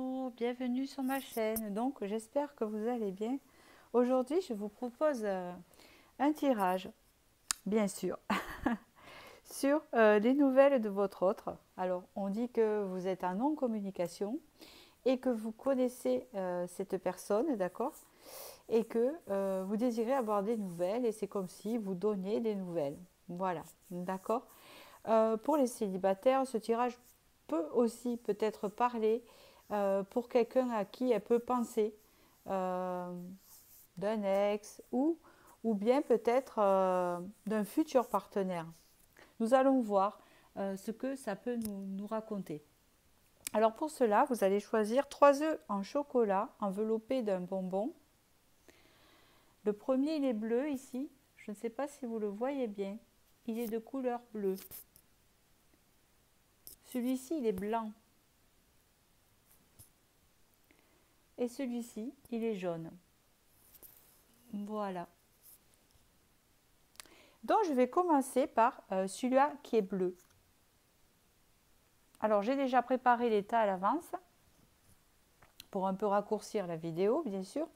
Bonjour, bienvenue sur ma chaîne. Donc, j'espère que vous allez bien. Aujourd'hui, je vous propose un tirage, bien sûr, sur les nouvelles de votre autre. Alors, on dit que vous êtes en non-communication et que vous connaissez cette personne, d'accord? Et que vous désirez avoir des nouvelles et c'est comme si vous donniez des nouvelles. Voilà, d'accord? Pour les célibataires, ce tirage peut aussi peut-être parler pour quelqu'un à qui elle peut penser, euh, d'un ex ou bien peut-être d'un futur partenaire. Nous allons voir ce que ça peut nous raconter. Alors pour cela, vous allez choisir 3 œufs en chocolat enveloppés d'un bonbon. Le premier, il est bleu ici. Je ne sais pas si vous le voyez bien. Il est de couleur bleue. Celui-ci, il est blanc. Et celui-ci, il est jaune. Voilà. Donc, je vais commencer par celui-là qui est bleu. Alors, j'ai déjà préparé l'état à l'avance pour un peu raccourcir la vidéo, bien sûr,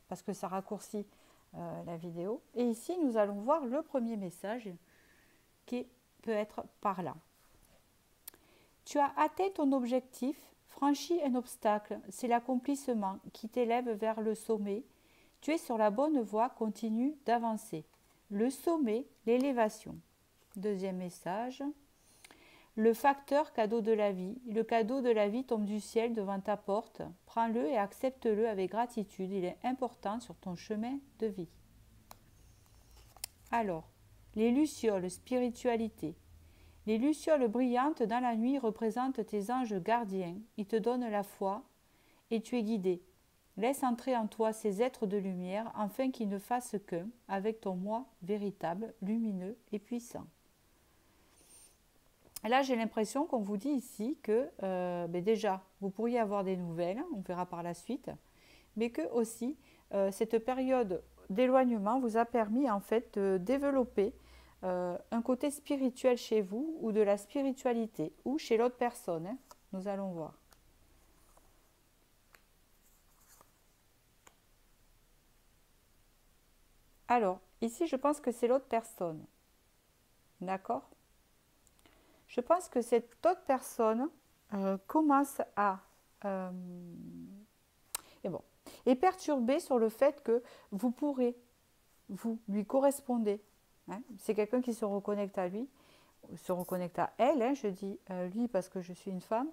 parce que ça raccourcit la vidéo. Et ici, nous allons voir le premier message qui peut être par là. Tu as atteint ton objectif, franchi un obstacle, c'est l'accomplissement qui t'élève vers le sommet. Tu es sur la bonne voie, continue d'avancer. Le sommet, l'élévation. Deuxième message. Le facteur cadeau de la vie. Le cadeau de la vie tombe du ciel devant ta porte. Prends-le et accepte-le avec gratitude. Il est important sur ton chemin de vie. Alors, les lucioles, spiritualité. Les lucioles brillantes dans la nuit représentent tes anges gardiens. Ils te donnent la foi et tu es guidé. Laisse entrer en toi ces êtres de lumière afin qu'ils ne fassent qu'un avec ton moi véritable, lumineux et puissant. Là, j'ai l'impression qu'on vous dit ici que déjà, vous pourriez avoir des nouvelles, on verra par la suite, mais que aussi, cette période d'éloignement vous a permis en fait de développer un côté spirituel chez vous ou de la spiritualité ou chez l'autre personne. Hein. Nous allons voir. Alors, ici, je pense que c'est l'autre personne. D'accord? Je pense que cette autre personne commence à et bon, est perturbée sur le fait que vous pourrez, vous lui correspondez. Hein. C'est quelqu'un qui se reconnecte à lui, se reconnecte à elle. Hein, je dis lui parce que je suis une femme.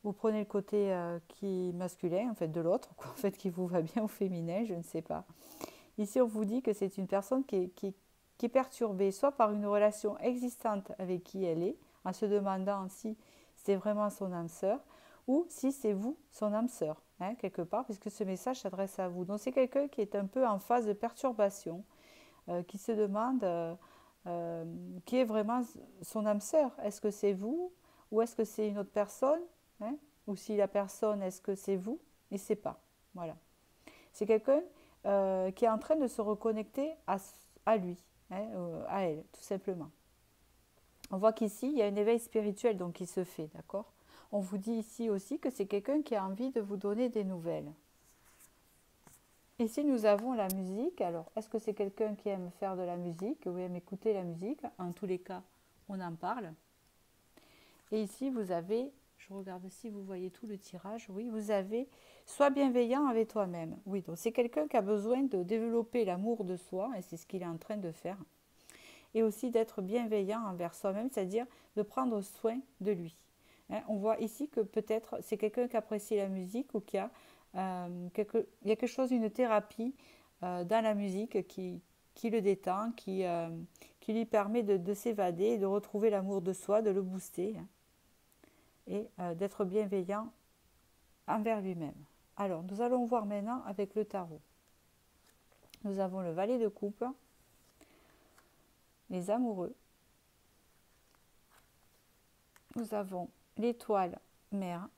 Vous prenez le côté qui est masculin, en fait, de l'autre, en fait, qui vous va bien au féminin, je ne sais pas. Ici, on vous dit que c'est une personne qui est perturbée, soit par une relation existante avec qui elle est, en se demandant si c'est vraiment son âme sœur, ou si c'est vous, son âme sœur, hein, quelque part, puisque ce message s'adresse à vous. Donc c'est quelqu'un qui est un peu en phase de perturbation, qui se demande qui est vraiment son âme sœur. Est-ce que c'est vous, ou est-ce que c'est une autre personne, hein, ou si la personne, est-ce que c'est vous, il ne sait pas. Voilà. C'est quelqu'un qui est en train de se reconnecter à lui, hein, à elle, tout simplement. On voit qu'ici, il y a un éveil spirituel donc, qui se fait, d'accord? On vous dit ici aussi que c'est quelqu'un qui a envie de vous donner des nouvelles. Ici, nous avons la musique. Alors, est-ce que c'est quelqu'un qui aime faire de la musique ou aime écouter la musique? En tous les cas, on en parle. Et ici, vous avez, je regarde si vous voyez tout le tirage, oui, vous avez « Sois bienveillant avec toi-même ». Oui, donc c'est quelqu'un qui a besoin de développer l'amour de soi, et c'est ce qu'il est en train de faire. Et aussi d'être bienveillant envers soi-même, c'est-à-dire de prendre soin de lui. Hein, on voit ici que peut-être c'est quelqu'un qui apprécie la musique ou qui a, il y a quelque chose, une thérapie dans la musique qui le détend, qui lui permet de s'évader, de retrouver l'amour de soi, de le booster. Hein, et d'être bienveillant envers lui-même. Alors, nous allons voir maintenant avec le tarot. Nous avons le valet de coupe, les amoureux. Nous avons l'étoile mère,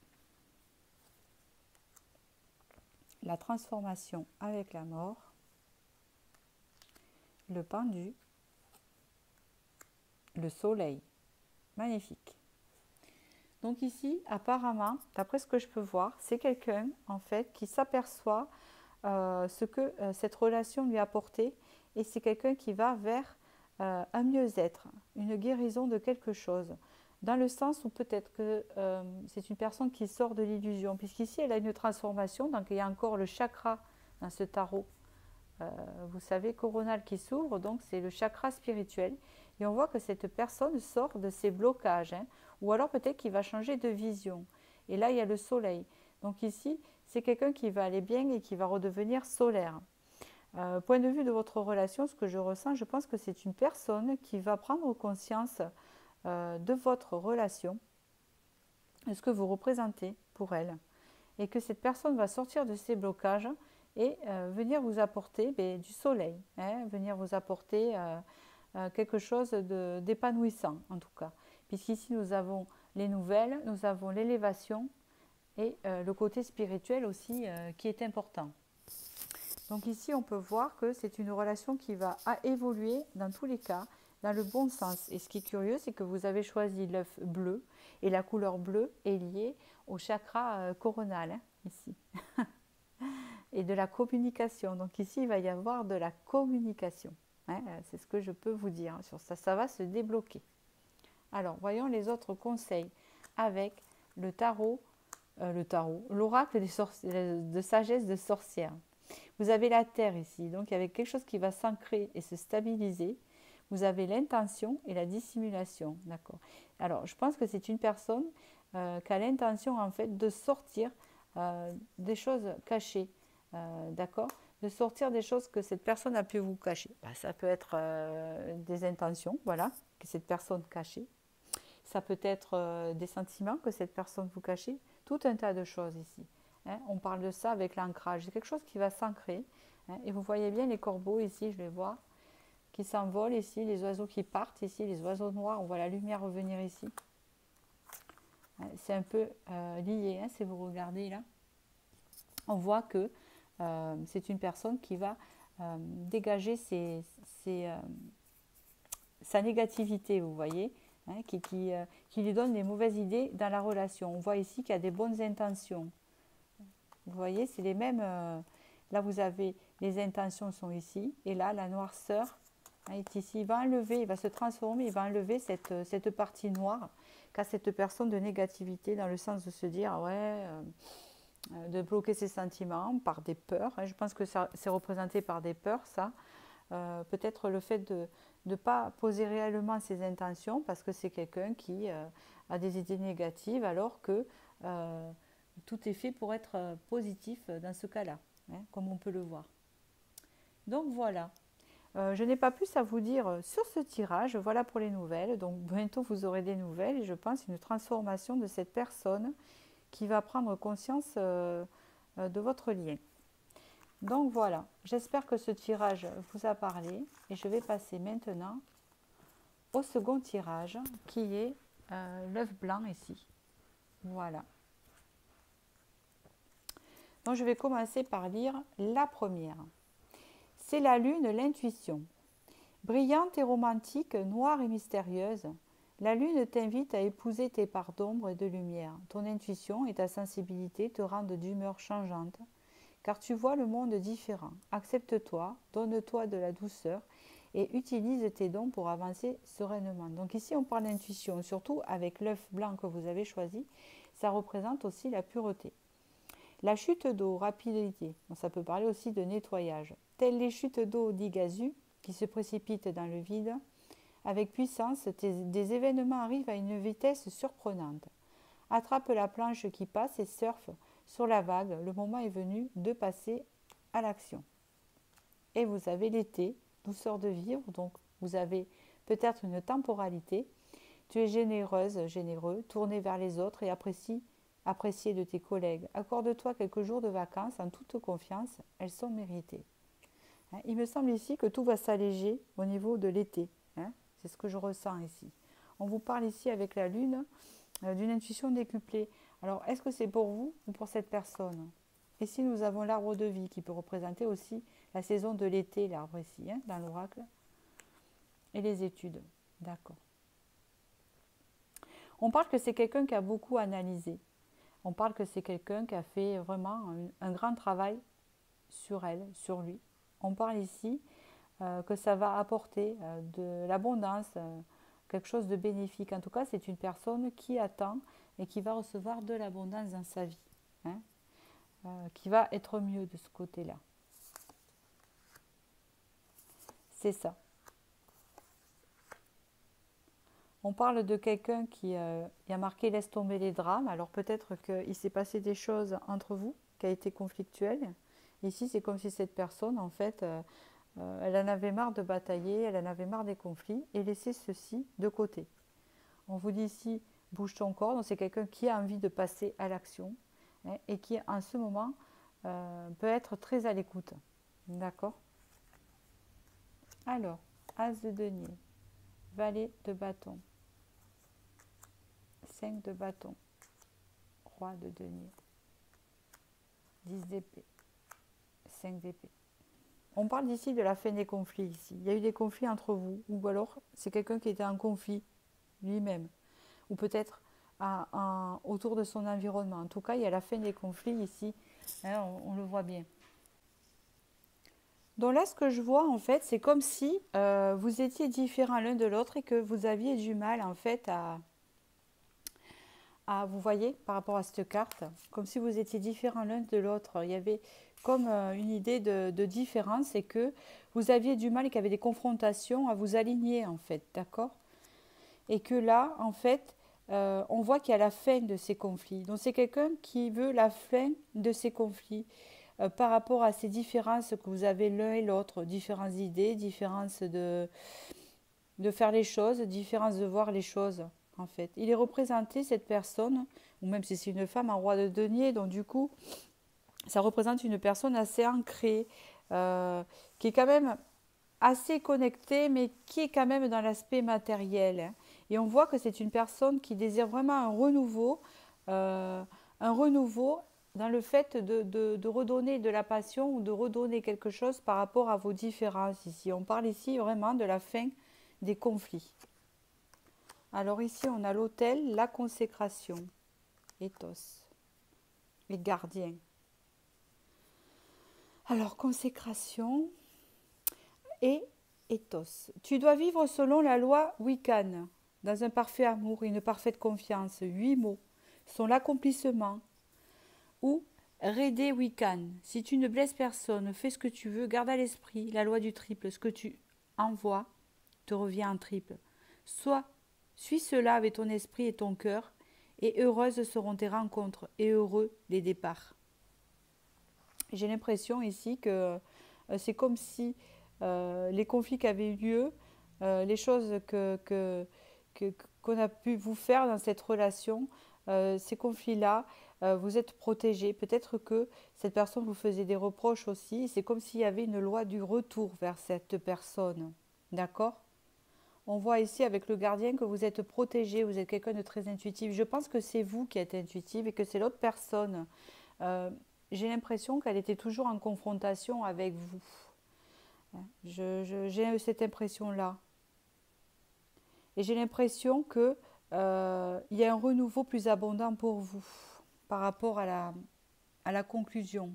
la transformation avec la mort, le pendu, le soleil. Magnifique. Donc ici, apparemment, d'après ce que je peux voir, c'est quelqu'un en fait qui s'aperçoit ce que cette relation lui a apporté et c'est quelqu'un qui va vers un mieux-être, une guérison de quelque chose. Dans le sens où peut-être que c'est une personne qui sort de l'illusion, puisqu'ici elle a une transformation, donc il y a encore le chakra dans ce tarot, vous savez, coronal qui s'ouvre, donc c'est le chakra spirituel. Et on voit que cette personne sort de ses blocages, hein, ou alors peut-être qu'il va changer de vision. Et là, il y a le soleil. Donc ici, c'est quelqu'un qui va aller bien et qui va redevenir solaire. Point de vue de votre relation, ce que je ressens, je pense que c'est une personne qui va prendre conscience de votre relation, de ce que vous représentez pour elle. Et que cette personne va sortir de ses blocages et venir vous apporter du soleil, hein, venir vous apporter quelque chose d'épanouissant en tout cas. Puisqu'ici nous avons les nouvelles, nous avons l'élévation et le côté spirituel aussi qui est important. Donc ici on peut voir que c'est une relation qui va évoluer dans tous les cas dans le bon sens. Et ce qui est curieux, c'est que vous avez choisi l'œuf bleu et la couleur bleue est liée au chakra coronal, hein, ici. Et de la communication. Donc ici, il va y avoir de la communication. Hein, c'est ce que je peux vous dire sur ça. Ça va se débloquer. Alors, voyons les autres conseils avec le tarot, l'oracle de sagesse de sorcière. Vous avez la terre ici, donc avec quelque chose qui va s'ancrer et se stabiliser. Vous avez l'intention et la dissimulation, d'accord. Alors, je pense que c'est une personne qui a l'intention en fait de sortir des choses cachées, d'accord, de sortir des choses que cette personne a pu vous cacher. Ça peut être des intentions, voilà, que cette personne cachait. Ça peut être des sentiments que cette personne vous cachait. Tout un tas de choses ici. Hein. On parle de ça avec l'ancrage. C'est quelque chose qui va s'ancrer. Hein. Et vous voyez bien les corbeaux ici, je les vois, qui s'envolent ici, les oiseaux qui partent ici, les oiseaux noirs. On voit la lumière revenir ici. C'est un peu lié, hein, si vous regardez là. On voit que c'est une personne qui va dégager sa négativité, vous voyez, hein, qui lui donne des mauvaises idées dans la relation. On voit ici qu'il y a des bonnes intentions. Vous voyez, c'est les mêmes. Là, vous avez les intentions sont ici, et là, la noirceur est ici. Il va enlever, il va se transformer, il va enlever cette partie noire qu'a cette personne de négativité, dans le sens de se dire, ouais, de bloquer ses sentiments par des peurs. Je pense que c'est représenté par des peurs, ça. Peut-être le fait de ne pas poser réellement ses intentions, parce que c'est quelqu'un qui a des idées négatives, alors que tout est fait pour être positif dans ce cas-là, hein, comme on peut le voir. Donc voilà. Je n'ai pas plus à vous dire sur ce tirage. Voilà pour les nouvelles. Donc bientôt vous aurez des nouvelles et je pense une transformation de cette personne qui va prendre conscience de votre lien. Donc voilà, j'espère que ce tirage vous a parlé et je vais passer maintenant au second tirage qui est l'œuf blanc ici. Voilà. Donc je vais commencer par lire la première. C'est la lune, l'intuition. Brillante et romantique, noire et mystérieuse, la lune t'invite à épouser tes parts d'ombre et de lumière. Ton intuition et ta sensibilité te rendent d'humeur changeante, car tu vois le monde différent. Accepte-toi, donne-toi de la douceur et utilise tes dons pour avancer sereinement. Donc ici, on parle d'intuition, surtout avec l'œuf blanc que vous avez choisi. Ça représente aussi la pureté. La chute d'eau, rapidité. Ça peut parler aussi de nettoyage. Telles les chutes d'eau d'Iguazu qui se précipitent dans le vide, avec puissance, des événements arrivent à une vitesse surprenante. Attrape la planche qui passe et surfe sur la vague. Le moment est venu de passer à l'action. Et vous avez l'été, douceur de vivre, donc vous avez peut-être une temporalité. Tu es généreuse, généreux, tourné vers les autres et apprécié de tes collègues. Accorde-toi quelques jours de vacances en toute confiance, elles sont méritées. Il me semble ici que tout va s'alléger au niveau de l'été. C'est ce que je ressens ici. On vous parle ici avec la lune d'une intuition décuplée. Alors, est-ce que c'est pour vous ou pour cette personne? Ici, nous avons l'arbre de vie qui peut représenter aussi la saison de l'été, l'arbre ici, dans l'oracle. Et les études. D'accord. On parle que c'est quelqu'un qui a beaucoup analysé. On parle que c'est quelqu'un qui a fait vraiment un grand travail sur elle, sur lui. On parle ici que ça va apporter de l'abondance, quelque chose de bénéfique. En tout cas, c'est une personne qui attend et qui va recevoir de l'abondance dans sa vie, hein, qui va être mieux de ce côté-là. C'est ça. On parle de quelqu'un qui a marqué laisse tomber les drames. Alors peut-être qu'il s'est passé des choses entre vous qui a été conflictuel. Ici, c'est comme si cette personne, en fait, elle en avait marre de batailler, elle en avait marre des conflits et laissait ceci de côté. On vous dit ici, bouge ton corps. Donc c'est quelqu'un qui a envie de passer à l'action, hein, et qui, en ce moment, peut être très à l'écoute. D'accord? Alors, As de denier, Valet de bâton, 5 de bâton, Roi de denier, 10 d'épée, 5 d'épée. On parle d'ici de la fin des conflits ici. Il y a eu des conflits entre vous, ou alors c'est quelqu'un qui était en conflit lui-même, ou peut-être autour de son environnement. En tout cas, il y a la fin des conflits ici, hein, on le voit bien. Donc là, ce que je vois, en fait, c'est comme si vous étiez différents l'un de l'autre et que vous aviez du mal, en fait, vous voyez, par rapport à cette carte, comme si vous étiez différents l'un de l'autre. Il y avait comme une idée de différence et que vous aviez du mal et qu'il y avait des confrontations à vous aligner, en fait, d'accord? Et que là, en fait, on voit qu'il y a la fin de ces conflits. Donc c'est quelqu'un qui veut la fin de ces conflits par rapport à ces différences que vous avez l'un et l'autre, différentes idées, différences de faire les choses, différences de voir les choses, en fait. Il est représenté, cette personne, ou même si c'est une femme, un roi de denier, donc du coup, ça représente une personne assez ancrée, qui est quand même assez connectée, mais qui est quand même dans l'aspect matériel, hein. Et on voit que c'est une personne qui désire vraiment un renouveau dans le fait de redonner de la passion ou de redonner quelque chose par rapport à vos différences ici. On parle ici vraiment de la fin des conflits. Alors ici, on a l'autel, la consécration, ethos, les gardiens. Alors, consécration et ethos. Tu dois vivre selon la loi Wiccan, dans un parfait amour et une parfaite confiance. 8 mots sont l'accomplissement. Ou Rede Wiccan. Si tu ne blesses personne, fais ce que tu veux, garde à l'esprit la loi du triple. Ce que tu envoies te revient en triple. Suis cela avec ton esprit et ton cœur, et heureuses seront tes rencontres, et heureux les départs. J'ai l'impression ici que c'est comme si les conflits qui avaient eu lieu, les choses qu'on a pu vous faire dans cette relation, ces conflits-là, vous êtes protégés. Peut-être que cette personne vous faisait des reproches aussi. C'est comme s'il y avait une loi du retour vers cette personne. D'accord? On voit ici avec le gardien que vous êtes protégé, vous êtes quelqu'un de très intuitif. Je pense que c'est vous qui êtes intuitive et que c'est l'autre personne. J'ai l'impression qu'elle était toujours en confrontation avec vous. J'ai cette impression-là. Et j'ai l'impression qu'il y a un renouveau plus abondant pour vous par rapport à la conclusion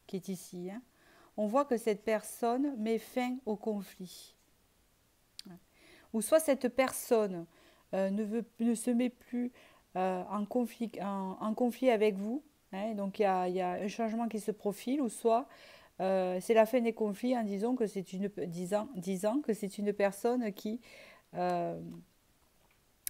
qui est ici, hein. On voit que cette personne met fin au conflit. Ou soit cette personne ne se met plus en conflit avec vous, hein, donc il y a un changement qui se profile, ou soit c'est la fin des conflits en disant que c'est disant que c'est une personne euh,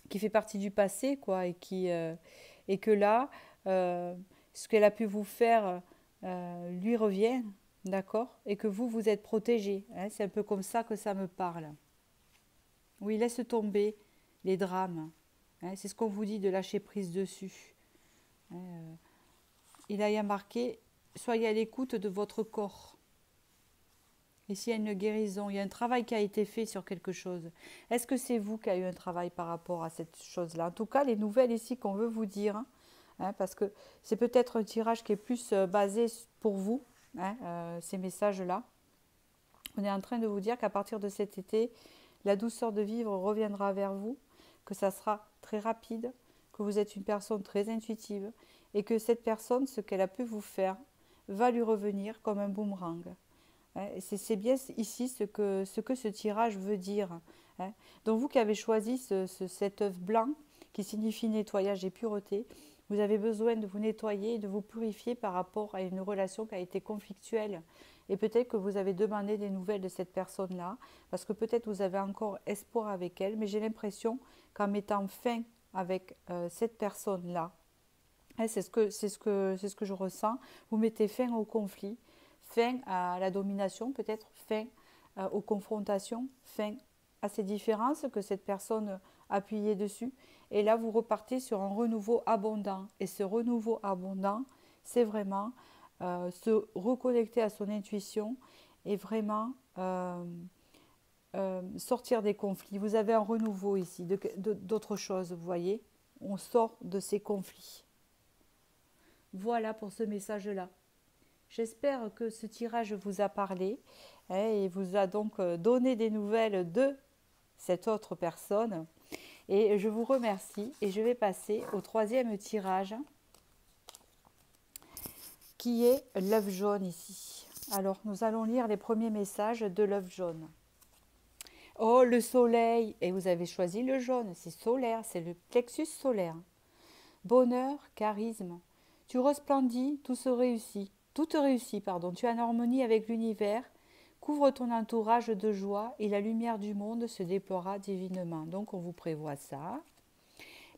qui fait partie du passé, quoi, et que là, ce qu'elle a pu vous faire lui revient, d'accord, et que vous êtes protégé, hein, c'est un peu comme ça que ça me parle. Oui, laisse tomber les drames, hein, c'est ce qu'on vous dit de lâcher prise dessus. Hein, il y a marqué, soyez à l'écoute de votre corps. Ici, il y a une guérison, il y a un travail qui a été fait sur quelque chose. Est-ce que c'est vous qui avez eu un travail par rapport à cette chose-là? En tout cas, les nouvelles ici qu'on veut vous dire, hein, parce que c'est peut-être un tirage qui est plus basé pour vous, hein, ces messages-là. On est en train de vous dire qu'à partir de cet été, la douceur de vivre reviendra vers vous, que ça sera très rapide, que vous êtes une personne très intuitive et que cette personne, ce qu'elle a pu vous faire, va lui revenir comme un boomerang. Hein. C'est bien ici ce que ce tirage veut dire. Hein. Donc vous qui avez choisi cet œuf blanc, qui signifie nettoyage et pureté, vous avez besoin de vous nettoyer et de vous purifier par rapport à une relation qui a été conflictuelle. Et peut-être que vous avez demandé des nouvelles de cette personne-là, parce que peut-être vous avez encore espoir avec elle, mais j'ai l'impression qu'en mettant fin avec cette personne-là, hein, c'est ce que je ressens, vous mettez fin au conflit, fin à la domination, peut-être fin aux confrontations, fin à ces différences que cette personne appuyait dessus. Et là, vous repartez sur un renouveau abondant. Et ce renouveau abondant, c'est vraiment se reconnecter à son intuition et vraiment sortir des conflits. Vous avez un renouveau ici, d'autres choses, vous voyez. On sort de ces conflits. Voilà pour ce message-là. J'espère que ce tirage vous a parlé et vous a donc donné des nouvelles de cette autre personne. Et je vous remercie et je vais passer au troisième tirage qui est l'œuf jaune ici. Alors nous allons lire les premiers messages de l'œuf jaune. Oh le soleil, et vous avez choisi le jaune, c'est solaire, c'est le plexus solaire. Bonheur, charisme, tu resplendis, tout te réussit, tu es en harmonie avec l'univers, couvre ton entourage de joie et la lumière du monde se déploiera divinement. Donc on vous prévoit ça.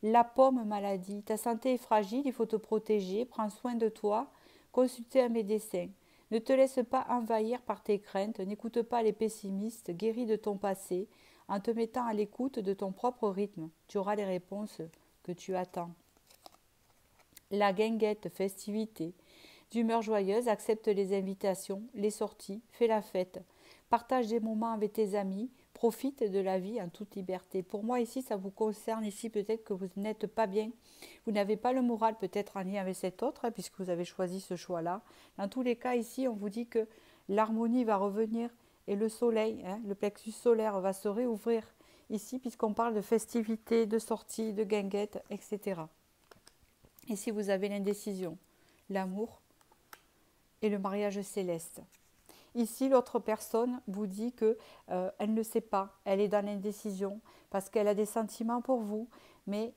La pomme maladie, ta santé est fragile, il faut te protéger, prends soin de toi, consulter un médecin. Ne te laisse pas envahir par tes craintes, n'écoute pas les pessimistes, guéris de ton passé, en te mettant à l'écoute de ton propre rythme. Tu auras les réponses que tu attends. La guinguette, festivité. D'humeur joyeuse, accepte les invitations, les sorties, fais la fête. Partage des moments avec tes amis, profite de la vie en toute liberté. Pour moi ici, ça vous concerne ici, peut-être que vous n'êtes pas bien. Vous n'avez pas le moral peut-être en lien avec cet autre, puisque vous avez choisi ce choix-là. Dans tous les cas, ici, on vous dit que l'harmonie va revenir et le soleil, le plexus solaire va se réouvrir ici, puisqu'on parle de festivités, de sorties, de guinguettes, etc. Ici, vous avez l'indécision, l'amour et le mariage céleste. Ici, l'autre personne vous dit que elle ne sait pas, elle est dans l'indécision parce qu'elle a des sentiments pour vous, mais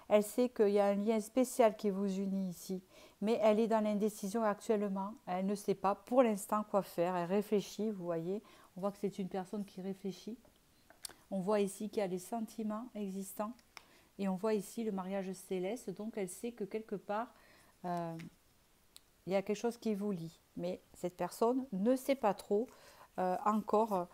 elle sait qu'il y a un lien spécial qui vous unit ici. Mais elle est dans l'indécision actuellement, elle ne sait pas pour l'instant quoi faire, elle réfléchit, vous voyez. On voit que c'est une personne qui réfléchit. On voit ici qu'il y a des sentiments existants et on voit ici le mariage céleste, donc elle sait que quelque part, il y a quelque chose qui vous lie, mais cette personne ne sait pas trop encore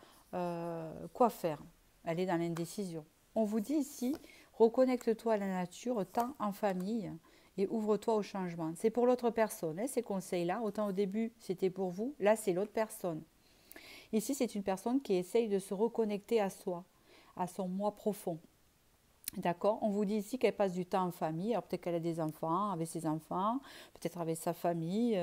quoi faire. Elle est dans l'indécision. On vous dit ici, reconnecte-toi à la nature, tant en famille, et ouvre-toi au changement. C'est pour l'autre personne, ces conseils-là. Autant au début, c'était pour vous, là, c'est l'autre personne. Ici, c'est une personne qui essaye de se reconnecter à soi, à son moi profond. D'accord. On vous dit ici qu'elle passe du temps en famille. Alors peut-être qu'elle a des enfants, avec ses enfants, peut-être avec sa famille,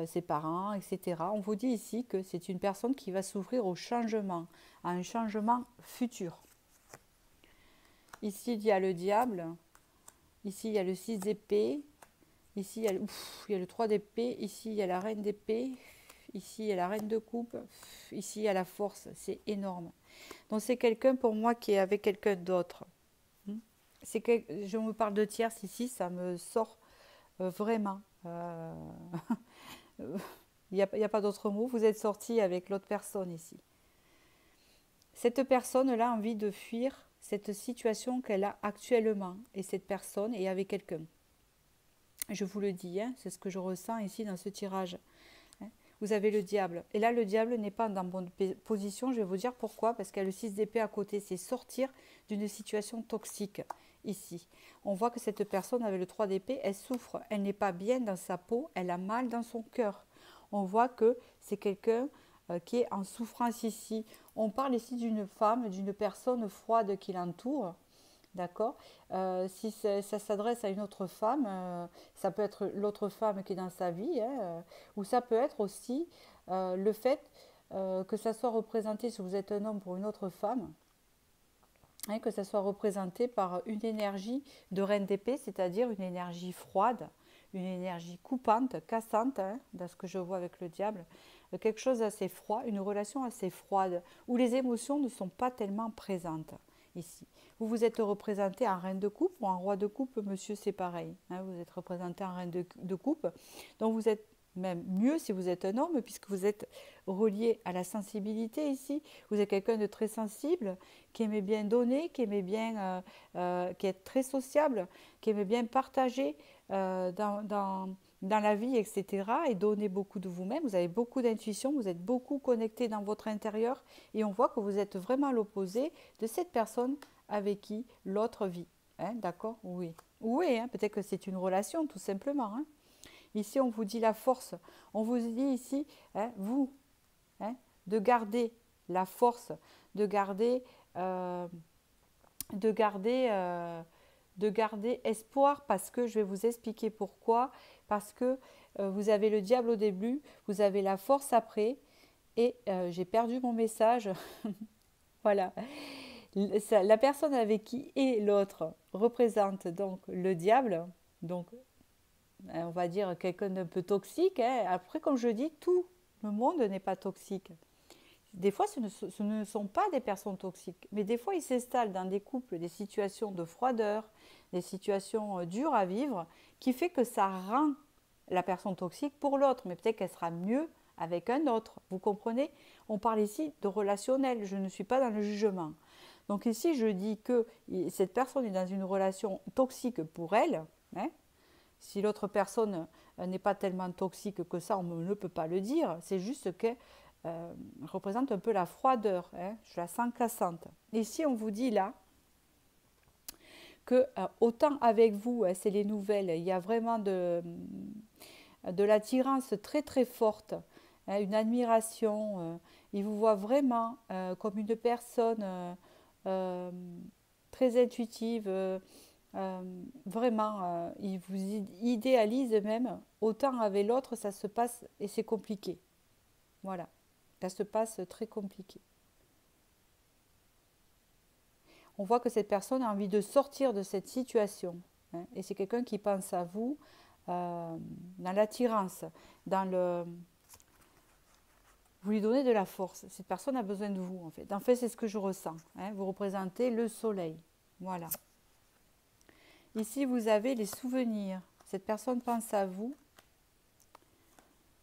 ses parents, etc. On vous dit ici que c'est une personne qui va s'ouvrir au changement, à un changement futur. Ici, il y a le diable. Ici, il y a le 6 d'épée. Ici, il y a le 3 d'épée. Ici, il y a la reine d'épée. Ici, il y a la reine de coupe. Ici, il y a la force. C'est énorme. Donc, c'est quelqu'un pour moi qui est avec quelqu'un d'autre. Je me parle de tierce ici, ça me sort vraiment. Il n'y a pas d'autre mot. Vous êtes sorti avec l'autre personne ici. Cette personne-là a envie de fuir cette situation qu'elle a actuellement. Et cette personne est avec quelqu'un. Je vous le dis, c'est ce que je ressens ici dans ce tirage. Vous avez le diable. Et là, le diable n'est pas dans bonne position. Je vais vous dire pourquoi. Parce qu'il y a le 6 d'épée à côté. C'est sortir d'une situation toxique. Ici, on voit que cette personne avec le 3 d'épée, elle souffre, elle n'est pas bien dans sa peau, elle a mal dans son cœur. On voit que c'est quelqu'un qui est en souffrance ici. On parle ici d'une femme, d'une personne froide qui l'entoure. D'accord. Si ça s'adresse à une autre femme, ça peut être l'autre femme qui est dans sa vie, ou ça peut être aussi le fait que ça soit représenté, si vous êtes un homme, pour une autre femme. hein, que ça soit représenté par une énergie de reine d'épée, c'est-à-dire une énergie froide, une énergie coupante, cassante, hein, dans ce que je vois avec le diable, quelque chose d'assez froid, une relation assez froide, où les émotions ne sont pas tellement présentes ici. Vous vous êtes représenté en reine de coupe ou en roi de coupe, monsieur, c'est pareil. Hein, vous êtes représenté en reine de coupe, donc vous êtes même mieux si vous êtes un homme, puisque vous êtes relié à la sensibilité ici. Vous êtes quelqu'un de très sensible, qui aimait bien donner, qui aimait bien, qui est très sociable, qui aimait bien partager dans la vie, etc. et donner beaucoup de vous-même. Vous avez beaucoup d'intuition, vous êtes beaucoup connecté dans votre intérieur et on voit que vous êtes vraiment à l'opposé de cette personne avec qui l'autre vit. Hein, d'accord? Oui. Oui, hein, peut-être que c'est une relation, tout simplement. Hein. Ici, on vous dit la force. On vous dit ici, hein, vous, hein, de garder la force, de garder espoir, parce que je vais vous expliquer pourquoi. Parce que vous avez le diable au début, vous avez la force après, et j'ai perdu mon message. Voilà. La personne avec qui est l'autre représente donc le diable, donc on va dire quelqu'un d'un peu toxique. Hein. Après, comme je dis, tout le monde n'est pas toxique. Des fois, ce ne sont pas des personnes toxiques, mais des fois, ils s'installent dans des couples, des situations de froideur, des situations dures à vivre, qui fait que ça rend la personne toxique pour l'autre, mais peut-être qu'elle sera mieux avec un autre. Vous comprenez? On parle ici de relationnel, je ne suis pas dans le jugement. Donc ici, je dis que cette personne est dans une relation toxique pour elle, hein. Si l'autre personne n'est pas tellement toxique que ça, on ne peut pas le dire. C'est juste qu'elle représente un peu la froideur. Hein. Je la sens cassante. Ici, on vous dit là que autant avec vous, hein, c'est les nouvelles, il y a vraiment de l'attirance très très forte, hein, une admiration. Il vous voit vraiment comme une personne très intuitive. Vraiment, il vous idéalise même, autant avec l'autre ça se passe et c'est compliqué. Voilà, ça se passe très compliqué. On voit que cette personne a envie de sortir de cette situation, hein, et c'est quelqu'un qui pense à vous dans l'attirance, dans le... Vous lui donnez de la force, cette personne a besoin de vous en fait. En fait, c'est ce que je ressens, hein. Vous représentez le soleil, voilà. Ici, vous avez les souvenirs. Cette personne pense à vous.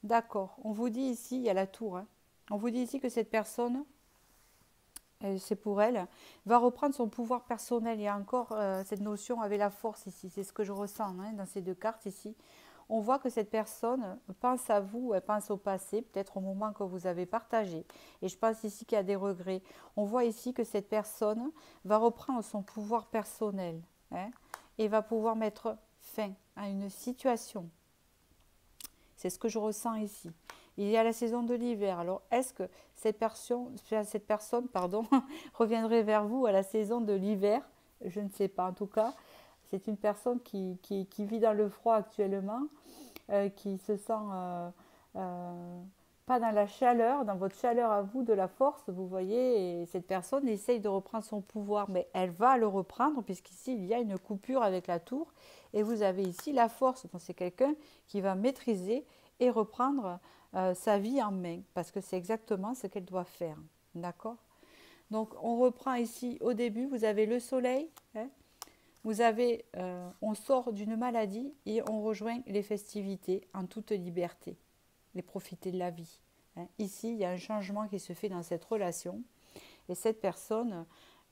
D'accord. On vous dit ici, il y a la tour. Hein. On vous dit ici que cette personne, c'est pour elle, va reprendre son pouvoir personnel. Il y a encore cette notion avec la force ici. C'est ce que je ressens, hein, dans ces deux cartes ici. On voit que cette personne pense à vous, elle pense au passé, peut-être au moment que vous avez partagé. Et je pense ici qu'il y a des regrets. On voit ici que cette personne va reprendre son pouvoir personnel, hein, et va pouvoir mettre fin à une situation. C'est ce que je ressens ici. Il y a la saison de l'hiver. Alors, est-ce que cette personne reviendrait vers vous à la saison de l'hiver? Je ne sais pas. En tout cas, c'est une personne qui vit dans le froid actuellement, qui se sent pas dans la chaleur, dans votre chaleur à vous, de la force, vous voyez, et cette personne essaye de reprendre son pouvoir, mais elle va le reprendre, puisqu'ici, il y a une coupure avec la tour, et vous avez ici la force. Donc, c'est quelqu'un qui va maîtriser et reprendre sa vie en main, parce que c'est exactement ce qu'elle doit faire, d'accord? Donc, on reprend ici, au début, vous avez le soleil, hein, vous avez, on sort d'une maladie, et on rejoint les festivités en toute liberté. Et profiter de la vie. Ici, il y a un changement qui se fait dans cette relation et cette personne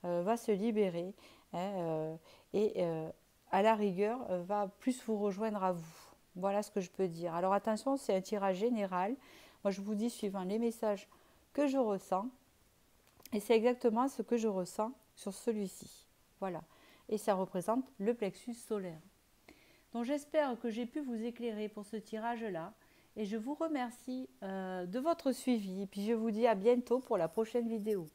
va se libérer, et à la rigueur va plus vous rejoindre à vous. Voilà ce que je peux dire. Alors attention, c'est un tirage général. Moi, je vous dis suivant les messages que je ressens, et c'est exactement ce que je ressens sur celui-ci. Voilà. Et ça représente le plexus solaire. Donc j'espère que j'ai pu vous éclairer pour ce tirage-là. Et je vous remercie de votre suivi. Et puis je vous dis à bientôt pour la prochaine vidéo.